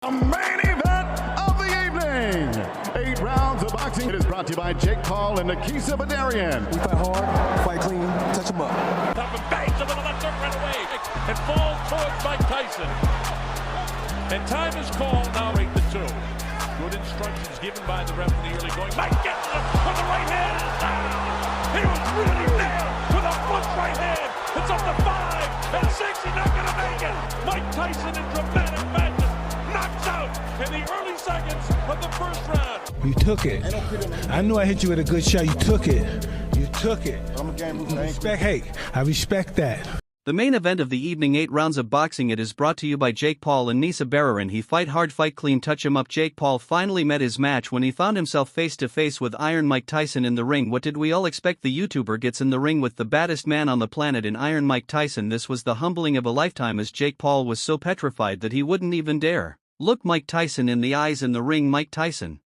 The main event of the evening. 8 rounds of boxing. It is brought to you by Jake Paul and Nikisa Badarian. We fight hard, fight clean, touch them up. Top and bangs him with a left hook right away and falls towards Mike Tyson. And time is called now 8-2. Good instructions given by the ref in the early going. Mike gets it with the right hand and it's down. He was really there with a flush right hand. It's up to 5 and 6. He's not going to make it. Mike Tyson in dramatic fashion knocks out in the early seconds of the first round. You took it. I knew I hit you with a good shot. You took it. You took it. I respect that. The main event of the evening, 8 rounds of boxing. It is brought to you by Jake Paul and Nisa Bararin. He fight hard, fight clean, touch him up. Jake Paul finally met his match when he found himself face to face with Iron Mike Tyson in the ring. What did we all expect? The YouTuber gets in the ring with the baddest man on the planet in Iron Mike Tyson. This was the humbling of a lifetime, as Jake Paul was so petrified that he wouldn't even dare look Mike Tyson in the eyes in the ring. Mike Tyson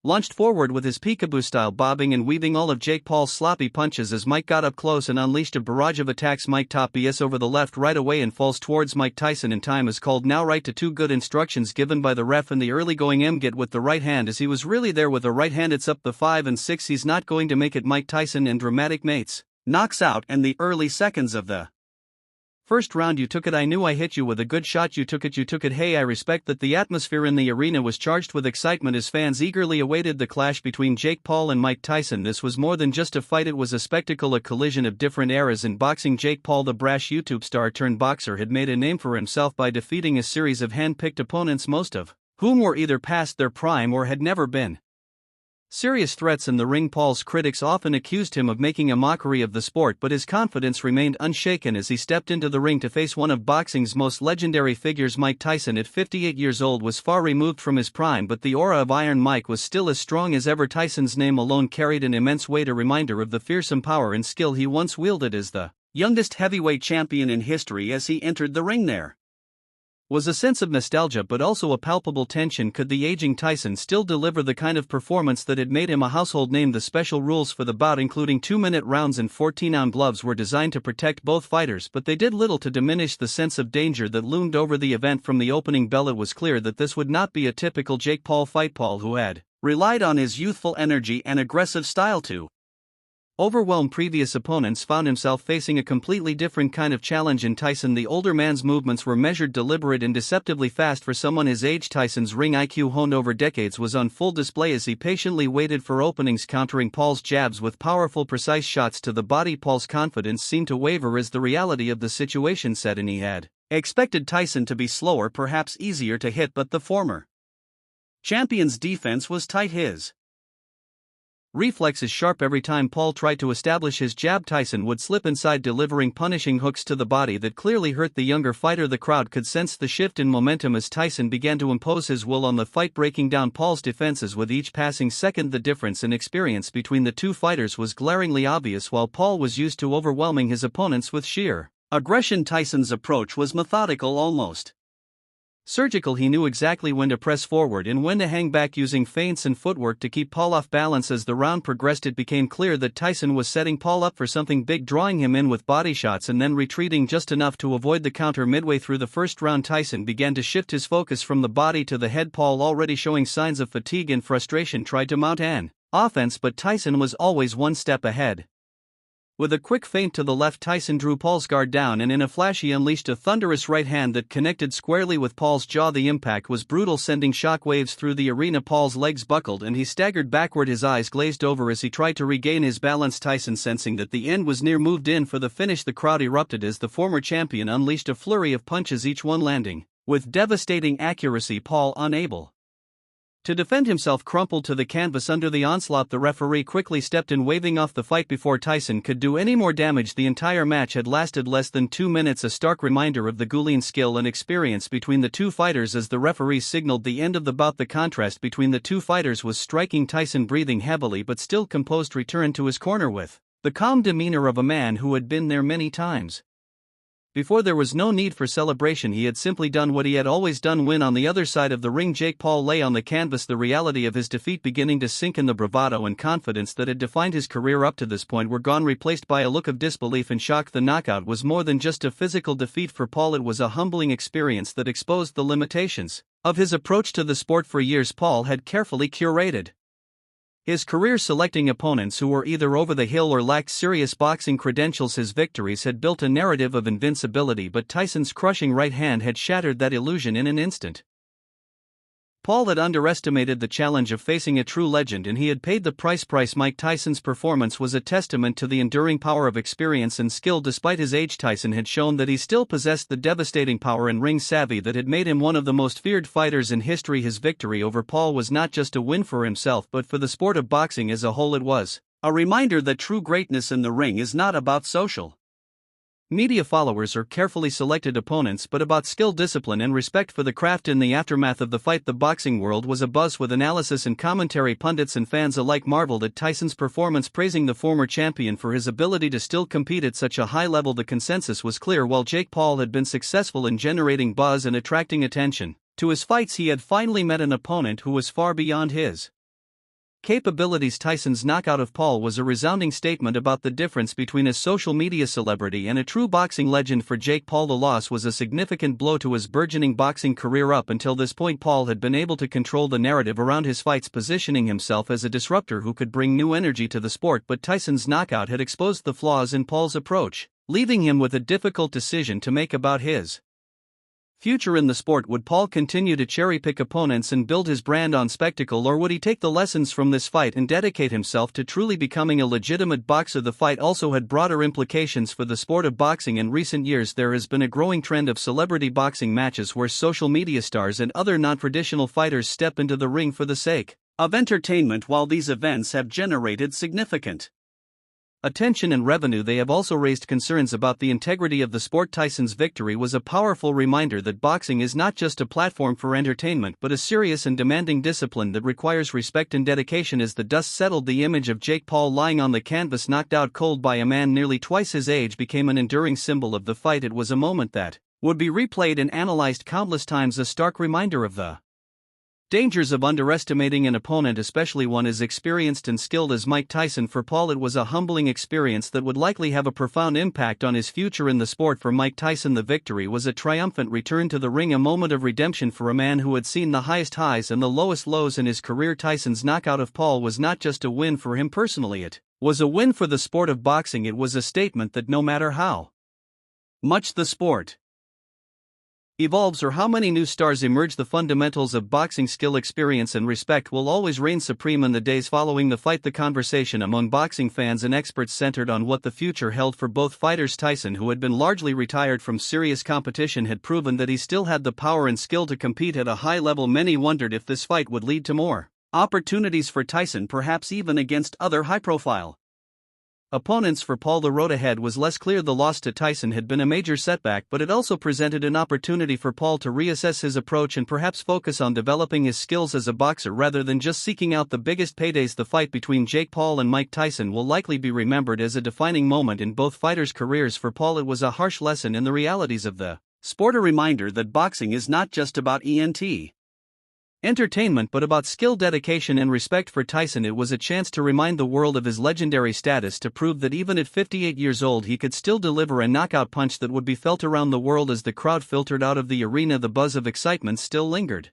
launched forward with his peekaboo style, bobbing and weaving all of Jake Paul's sloppy punches as Mike got up close and unleashed a barrage of attacks. Mike top BS over the left right away and falls towards Mike Tyson, and time is called now. Right to 2 good instructions given by the ref in the early going. Get with the right hand, as he was really there with the right hand. It's up the 5 and 6. He's not going to make it. Mike Tyson and dramatic mates knocks out in the early seconds of the first round. You took it. I knew I hit you with a good shot. You took it. You took it. Hey, I respect that. The atmosphere in the arena was charged with excitement as fans eagerly awaited the clash between Jake Paul and Mike Tyson. This was more than just a fight, it was a spectacle, a collision of different eras in boxing. Jake Paul, the brash YouTube star turned boxer, had made a name for himself by defeating a series of hand-picked opponents, most of whom were either past their prime or had never been serious threats in the ring. Paul's critics often accused him of making a mockery of the sport, but his confidence remained unshaken as he stepped into the ring to face one of boxing's most legendary figures. Mike Tyson, at 58 years old, was far removed from his prime, but the aura of Iron Mike was still as strong as ever. Tyson's name alone carried an immense weight, a reminder of the fearsome power and skill he once wielded as the youngest heavyweight champion in history. As he entered the ring, there was a sense of nostalgia but also a palpable tension. Could the aging Tyson still deliver the kind of performance that had made him a household name? The special rules for the bout, including 2-minute rounds and 14-ounce gloves, were designed to protect both fighters, but they did little to diminish the sense of danger that loomed over the event. From the opening bell, it was clear that this would not be a typical Jake Paul fight. Paul, who had relied on his youthful energy and aggressive style to overwhelm previous opponents, found himself facing a completely different kind of challenge in Tyson. The older man's movements were measured, deliberate, and deceptively fast for someone his age. Tyson's ring IQ, honed over decades, was on full display as he patiently waited for openings, countering Paul's jabs with powerful, precise shots to the body. Paul's confidence seemed to waver as the reality of the situation set in. He had expected Tyson to be slower, perhaps easier to hit, but the former champion's defense was tight. His reflexes sharp. Every time Paul tried to establish his jab, Tyson would slip inside, delivering punishing hooks to the body that clearly hurt the younger fighter. The crowd could sense the shift in momentum as Tyson began to impose his will on the fight, breaking down Paul's defenses with each passing second. The difference in experience between the two fighters was glaringly obvious. While Paul was used to overwhelming his opponents with sheer aggression, Tyson's approach was methodical, almost surgical. He knew exactly when to press forward and when to hang back, using feints and footwork to keep Paul off balance. As the round progressed, it became clear that Tyson was setting Paul up for something big, drawing him in with body shots and then retreating just enough to avoid the counter. Midway through the first round, Tyson began to shift his focus from the body to the head. Paul, already showing signs of fatigue and frustration, tried to mount an offense, but Tyson was always one step ahead. With a quick feint to the left, Tyson drew Paul's guard down, and in a flash he unleashed a thunderous right hand that connected squarely with Paul's jaw. The impact was brutal, sending shock waves through the arena. Paul's legs buckled and he staggered backward, his eyes glazed over as he tried to regain his balance. Tyson, sensing that the end was near, moved in for the finish. The crowd erupted as the former champion unleashed a flurry of punches, each one landing with devastating accuracy. Paul, unable to defend himself, crumpled to the canvas under the onslaught. The referee quickly stepped in, waving off the fight before Tyson could do any more damage. The entire match had lasted less than 2 minutes, a stark reminder of the Goulian skill and experience between the two fighters. As the referee signaled the end of the bout, the contrast between the two fighters was striking. Tyson, breathing heavily but still composed, returned to his corner with the calm demeanor of a man who had been there many times Before there was no need for celebration, he had simply done what he had always done. When on the other side of the ring Jake Paul lay on the canvas, the reality of his defeat beginning to sink in. The bravado and confidence that had defined his career up to this point were gone, replaced by a look of disbelief and shock. The knockout was more than just a physical defeat for Paul, it was a humbling experience that exposed the limitations of his approach to the sport. For years Paul had carefully curated his career, selecting opponents who were either over the hill or lacked serious boxing credentials. His victories had built a narrative of invincibility, but Tyson's crushing right hand had shattered that illusion in an instant. Paul had underestimated the challenge of facing a true legend, and he had paid the price. Mike Tyson's performance was a testament to the enduring power of experience and skill. Despite his age, Tyson had shown that he still possessed the devastating power and ring savvy that had made him one of the most feared fighters in history. His victory over Paul was not just a win for himself but for the sport of boxing as a whole. It was a reminder that true greatness in the ring is not about social media followers or carefully selected opponents, but about skill, discipline, and respect for the craft. In the aftermath of the fight, the boxing world was abuzz with analysis and commentary. Pundits and fans alike marveled at Tyson's performance, praising the former champion for his ability to still compete at such a high level. The consensus was clear: while Jake Paul had been successful in generating buzz and attracting attention to his fights, he had finally met an opponent who was far beyond his capabilities. Tyson's knockout of Paul was a resounding statement about the difference between a social media celebrity and a true boxing legend. For Jake Paul, the loss was a significant blow to his burgeoning boxing career. Up until this point, Paul had been able to control the narrative around his fights, positioning himself as a disruptor who could bring new energy to the sport. But Tyson's knockout had exposed the flaws in Paul's approach, leaving him with a difficult decision to make about his future in the sport. Would Paul continue to cherry-pick opponents and build his brand on spectacle, or would he take the lessons from this fight and dedicate himself to truly becoming a legitimate boxer? The fight also had broader implications for the sport of boxing. In recent years, there has been a growing trend of celebrity boxing matches where social media stars and other non-traditional fighters step into the ring for the sake of entertainment. While these events have generated significant attention and revenue, they have also raised concerns about the integrity of the sport. Tyson's victory was a powerful reminder that boxing is not just a platform for entertainment but a serious and demanding discipline that requires respect and dedication. As the dust settled, the image of Jake Paul lying on the canvas, knocked out cold by a man nearly twice his age, became an enduring symbol of the fight. It was a moment that would be replayed and analyzed countless times, a stark reminder of the dangers of underestimating an opponent, especially one as experienced and skilled as Mike Tyson. For Paul, it was a humbling experience that would likely have a profound impact on his future in the sport. For Mike Tyson, the victory was a triumphant return to the ring, a moment of redemption for a man who had seen the highest highs and the lowest lows in his career. Tyson's knockout of Paul was not just a win for him personally, it was a win for the sport of boxing. It was a statement that no matter how much the sport evolves or how many new stars emerge, the fundamentals of boxing, skill, experience, and respect will always reign supreme. In the days following the fight, the conversation among boxing fans and experts centered on what the future held for both fighters. Tyson, who had been largely retired from serious competition, had proven that he still had the power and skill to compete at a high level. Many wondered if this fight would lead to more opportunities for Tyson, perhaps even against other high-profile opponents. For Paul, the road ahead was less clear. The loss to Tyson had been a major setback, but it also presented an opportunity for Paul to reassess his approach and perhaps focus on developing his skills as a boxer rather than just seeking out the biggest paydays. The fight between Jake Paul and Mike Tyson will likely be remembered as a defining moment in both fighters' careers. For Paul, it was a harsh lesson in the realities of the sport, a reminder that boxing is not just about entertainment but about skill, dedication, and respect. For Tyson, it was a chance to remind the world of his legendary status, to prove that even at 58 years old he could still deliver a knockout punch that would be felt around the world. As the crowd filtered out of the arena, the buzz of excitement still lingered.